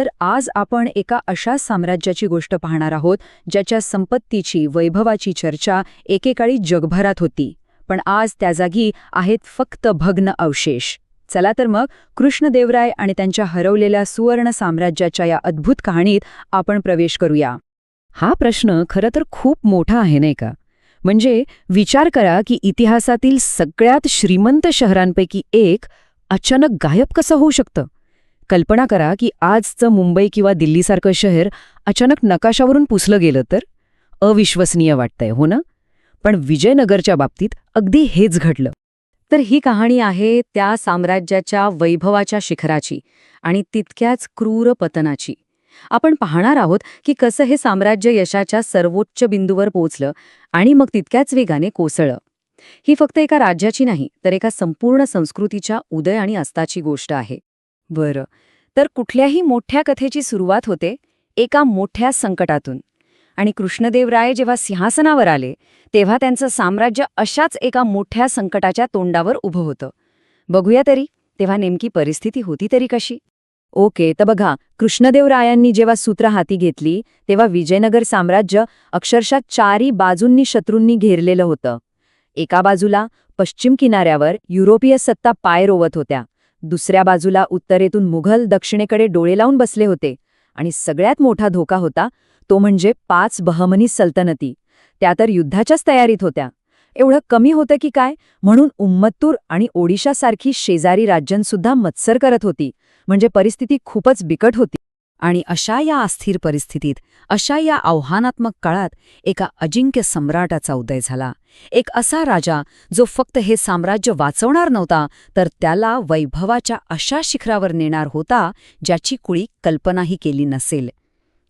तर आज आपण एका अशा साम्राज्याची गोष्ट पाहणार आहोत ज्याच्या संपत्तीची, वैभवाची चर्चा एकेकाळी जगभरात होती, पण आज त्या जागी आहेत फक्त भग्न अवशेष. चला तर मग कृष्णदेवराय आणि त्यांच्या हरवलेल्या सुवर्ण साम्राज्याच्या या अद्भुत कहाणीत आपण प्रवेश करूया. हा प्रश्न खरं तर खूप मोठा आहे नाही का? म्हणजे विचार करा की इतिहासातील सगळ्यात श्रीमंत शहरांपैकी एक अचानक गायब कसं होऊ शकतं. कल्पना करा की आजचं मुंबई किंवा दिल्लीसारखं शहर अचानक नकाशावरून पुसलं गेलं तर अविश्वसनीय वाटतंय, हो ना? पण विजयनगरच्या बाबतीत अगदी हेच घडलं. तर ही कहाणी आहे त्या साम्राज्याच्या वैभवाच्या शिखराची आणि तितक्याच क्रूर पतनाची. आपण पाहणार आहोत की कसं हे साम्राज्य यशाच्या सर्वोच्च बिंदूवर पोहोचलं आणि मग तितक्याच वेगाने कोसळलं. ही फक्त एका राज्याची नाही, तर एका संपूर्ण संस्कृतीच्या उदय आणि अस्ताची गोष्ट आहे. बरं, तर कुठल्याही मोठ्या कथेची सुरुवात होते एका मोठ्या संकटातून. आणि कृष्णदेवराय जेव्हा सिंहासनावर आले तेव्हा त्यांचं साम्राज्य अशाच एका मोठ्या संकटाच्या तोंडावर उभं होतं. बघूया तरी तेव्हा नेमकी परिस्थिती होती तरी कशी. ओके, तर बघा, कृष्णदेवरायांनी जेव्हा सूत्र हाती घेतली तेव्हा विजयनगर साम्राज्य अक्षरशः चारी बाजूंनी शत्रूंनी घेरलेलं होतं. एका बाजूला पश्चिम किनाऱ्यावर युरोपीय सत्ता पाय रोवत होत्या, दुसऱ्या बाजूला उत्तरेतून मुघल दक्षिणेकडे डोळे लावून बसले होते, आणि सगळ्यात मोठा धोका होता तो म्हणजे 5 बहमनी सल्तनती. त्या तर युद्धाच्याच तयारीत होत्या. एवढं कमी होतं की काय, म्हणून उम्मत्तूर आणि ओडिशासारखी शेजारी राज्यांसुद्धा मत्सर करत होती. म्हणजे परिस्थिती खूपच बिकट होती. आणि अशा या अस्थिर परिस्थितीत, अशा या आव्हानात्मक काळात एका अजिंक्य सम्राटाचा उदय झाला. एक असा राजा जो फक्त हे साम्राज्य वाचवणार नव्हता, तर त्याला वैभवाच्या अशा शिखरावर नेणार होता ज्याची कुणी कल्पनाही केली नसेल.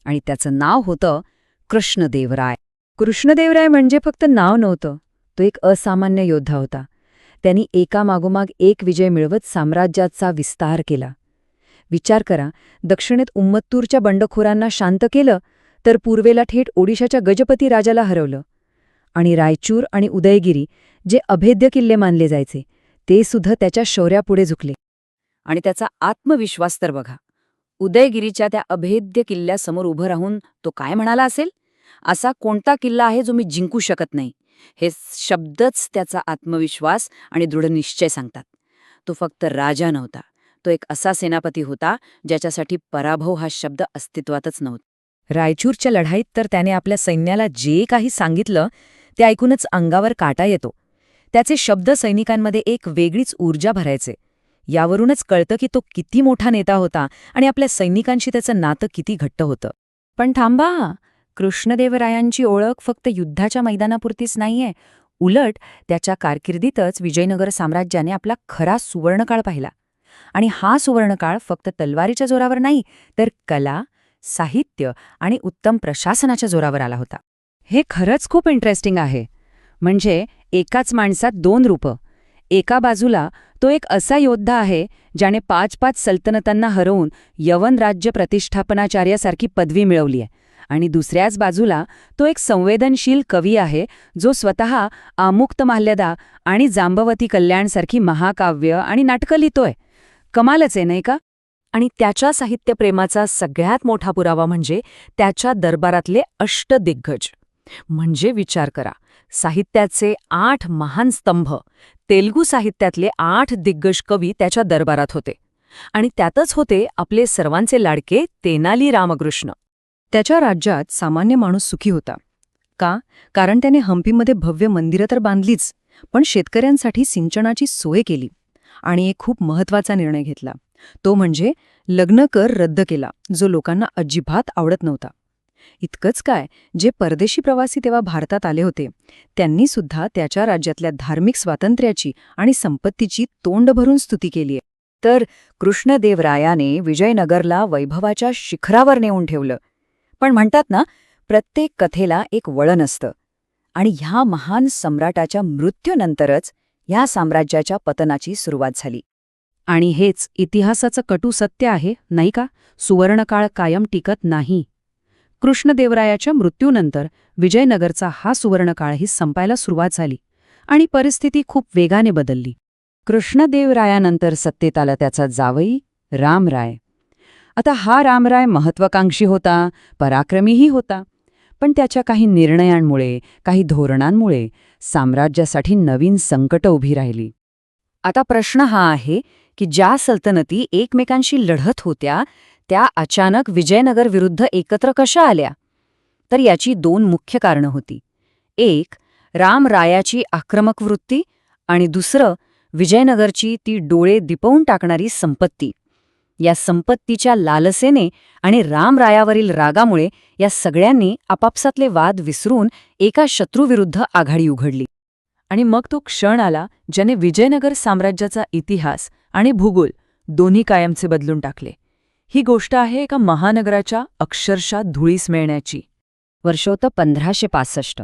आणि त्याचं नाव होतं कृष्णदेवराय. कृष्णदेवराय म्हणजे फक्त नाव नव्हतं, तो एक असामान्य योद्धा होता. त्यांनी एकामागोमाग एक विजय मिळवत साम्राज्याचा विस्तार केला. विचार करा, दक्षिणेत उम्मत्तूरच्या बंडखोरांना शांत केलं, तर पूर्वेला थेट ओडिशाच्या गजपती राजाला हरवलं. आणि रायचूर आणि उदयगिरी, जे अभेद्य किल्ले मानले जायचे, ते सुद्धा त्याच्या शौर्यापुढे झुकले. आणि त्याचा आत्मविश्वास तर बघा. उदयगिरीच्या त्या अभेद्य किल्ल्यासमोर उभं राहून तो काय म्हणाला असेल? असा कोणता किल्ला आहे जो मी जिंकू शकत नाही? हे शब्दच त्याचा आत्मविश्वास आणि दृढनिश्चय सांगतात. तो फक्त राजा नव्हता, तो एक असा सेनापती होता ज्याच्यासाठी पराभव हा शब्द अस्तित्वातच नव्हता. रायचूरच्या लढाईत तर त्याने आपल्या सैन्याला जे काही सांगितलं ते ऐकूनच अंगावर काटा येतो. त्याचे शब्द सैनिकांमध्ये एक वेगळीच ऊर्जा भरायचे. यावरूनच कळतं की तो किती मोठा नेता होता आणि आपल्या सैनिकांशी त्याचं नातं किती घट्ट होतं. पण थांबा, कृष्णदेवरायांची ओळख फक्त युद्धाच्या मैदानापुरतीच नाहीये. उलट त्याच्या कारकिर्दीतच विजयनगर साम्राज्याने आपला खरा सुवर्णकाळ पाहिला. आणि हा सुवर्णकाळ फक्त तलवारीच्या जोरावर नाही, तर कला, साहित्य आणि उत्तम प्रशासनाच्या जोरावर आला होता. हे खरंच खूप इंटरेस्टिंग आहे. म्हणजे एकाच माणसात 2 रूपं. एका बाजूला तो एक असा योद्धा आहे ज्याने 5 सल्तनतांना हरवून यवन राज्य प्रतिष्ठापनाचार्यासारखी पदवी मिळवली आहे, आणि दुसऱ्याच बाजूला तो एक संवेदनशील कवी आहे जो स्वतः आमुक्तमाल्यदा आणि जांबवती कल्याणसारखी महाकाव्य आणि नाटकं लिहितोय. कमालच आहे नाही का? आणि त्याच्या साहित्यप्रेमाचा सगळ्यात मोठा पुरावा म्हणजे त्याच्या दरबारातले अष्टदिग्गज. म्हणजे विचार करा, साहित्याचे 8 महान स्तंभ, तेलुगू साहित्यातले 8 दिग्गज कवी त्याच्या दरबारात होते. आणि त्यातच होते आपले सर्वांचे लाडके तेनाली रामकृष्ण. त्याच्या राज्यात सामान्य माणूस सुखी होता. का? कारण त्याने हम्पीमध्ये भव्य मंदिरं तर बांधलीच, पण शेतकऱ्यांसाठी सिंचनाची सोय केली. आणि एक खूप महत्त्वाचा निर्णय घेतला, तो म्हणजे लग्न कर रद्द केला, जो लोकांना अजिबात आवडत नव्हता. इतकंच काय, जे परदेशी प्रवासी तेव्हा भारतात आले होते त्यांनी सुद्धा त्याच्या राज्यातल्या धार्मिक स्वातंत्र्याची आणि संपत्तीची तोंड भरून स्तुती केलीय. तर कृष्णदेवरायाने विजयनगरला वैभवाच्या शिखरावर नेऊन ठेवलं. पण म्हणतात ना, प्रत्येक कथेला एक वळण असतं. आणि ह्या महान सम्राटाच्या मृत्यूनंतरच ह्या साम्राज्याच्या पतनाची सुरुवात झाली. आणि हेच इतिहासाचं कटू सत्य आहे, नाही का? सुवर्णकाळ कायम टिकत नाही. कृष्णदेवरायाच्या मृत्यूनंतर विजयनगरचा हा सुवर्णकाळही संपायला सुरुवात झाली आणि परिस्थिती खूप वेगाने बदलली. कृष्णदेवरायानंतर सत्तेत आला त्याचा जावई रामराय. आता हा रामराय महत्वाकांक्षी होता, पराक्रमीही होता. पण त्याच्या काही निर्णयांमुळे, काही धोरणांमुळे साम्राज्यासाठी नवीन संकटं उभी राहिली. आता प्रश्न हा आहे की ज्या सल्तनती एकमेकांशी लढत होत्या त्या अचानक विजयनगर विरुद्ध एकत्र कशा आल्या? तर याची 2 मुख्य कारणं होती. एक, रामरायाची आक्रमक वृत्ती आणि दुसरं, विजयनगरची ती डोळे दिपवून टाकणारी संपत्ती. या संपत्तीच्या लालसेने आणि रामरायावरील रागामुळे या सगळ्यांनी आपापसातले वाद विसरून एका शत्रूविरुद्ध आघाडी उघडली. आणि मग तो क्षण आला ज्याने विजयनगर साम्राज्याचा इतिहास आणि भूगोल दोन्ही कायमचे बदलून टाकले. ही गोष्ट आहे एका महानगराच्या अक्षरशः धुळीस मिळण्याची. वर्ष होतं 1565.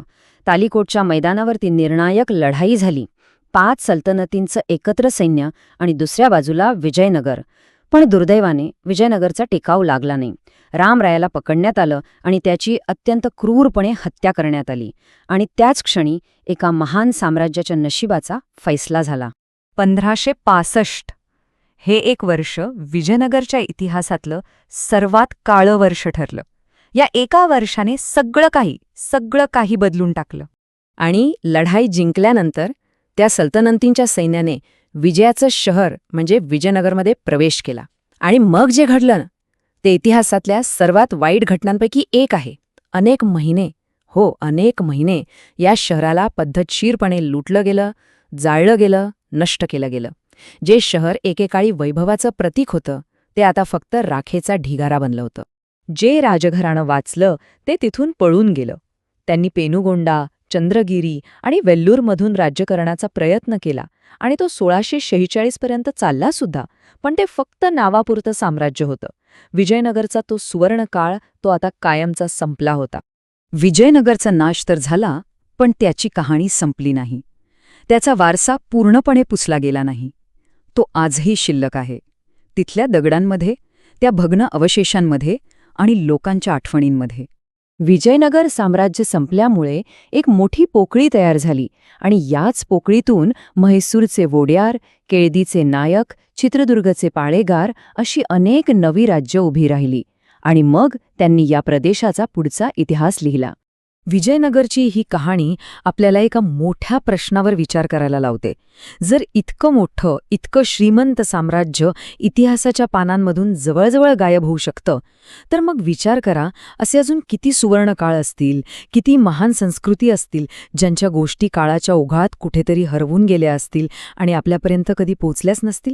तालिकोटच्या मैदानावरती निर्णायक लढाई झाली. 5 सल्तनतींचं एकत्र सैन्य आणि दुसऱ्या बाजूला विजयनगर. पण दुर्दैवाने विजयनगरचा टिकाव लागला नाही. रामरायाला पकडण्यात आलं आणि त्याची अत्यंत क्रूरपणे हत्या करण्यात आली. आणि त्याच क्षणी एका महान साम्राज्याच्या नशिबाचा फैसला झाला. 1565 हे एक वर्ष विजयनगरच्या इतिहासातलं सर्वात काळं वर्ष ठरलं. या एका वर्षाने सगळं काही बदलून टाकलं. आणि लढाई जिंकल्यानंतर त्या सल्तनतींच्या सैन्याने विजयाचं शहर म्हणजे विजयनगरमध्ये प्रवेश केला. आणि मग जे घडलं ते इतिहासातल्या सर्वात वाईट घटनांपैकी एक आहे. अनेक महिने या शहराला पद्धतशीरपणे लुटलं गेलं, जाळलं गेलं, नष्ट केलं गेलं. जे शहर एकेकाळी वैभवाचं प्रतीक होतं ते आता फक्त राखेचा ढिगारा बनलं होतं. जे राजघराणं वाचलं ते तिथून पळून गेलं. त्यांनी पेनुगोंडा, चंद्रगिरी आणि वेल्लूरमधून राज्य करण्याचा प्रयत्न केला आणि तो 1646 पर्यंत चालला सुद्धा. पण ते फक्त नावापुरतं साम्राज्य होतं. विजयनगरचा तो सुवर्ण काळ तो आता कायमचा संपला होता. विजयनगरचा नाश तर झाला, पण त्याची कहाणी संपली नाही. त्याचा वारसा पूर्णपणे पुसला गेला नाही. तो आजही शिल्लक आहे. तिथल्या दगडांमध्ये, त्या भग्न अवशेषांमध्ये आणि लोकांच्या आठवणींमध्ये. विजयनगर साम्राज्य संपल्यामुळे एक मोठी पोकळी तयार झाली आणि याच पोकळीतून म्हैसूरचे वोड्यार, केळदीचे नायक, चित्रदुर्गचे पाळेगार अशी अनेक नवी राज्य उभी राहिली. आणि मग त्यांनी या प्रदेशाचा पुढचा इतिहास लिहिला. विजयनगरची ही कहाणी आपल्याला एका मोठ्या प्रश्नावर विचार करायला लावते. जर इतकं मोठं, इतकं श्रीमंत साम्राज्य इतिहासाच्या पानांमधून जवळजवळ गायब होऊ शकतं, तर मग विचार करा असे अजून किती सुवर्ण काळ असतील, किती महान संस्कृती असतील, ज्यांच्या गोष्टी काळाच्या ओघात कुठेतरी हरवून गेल्या असतील आणि आपल्यापर्यंत कधी पोचल्याच नसतील.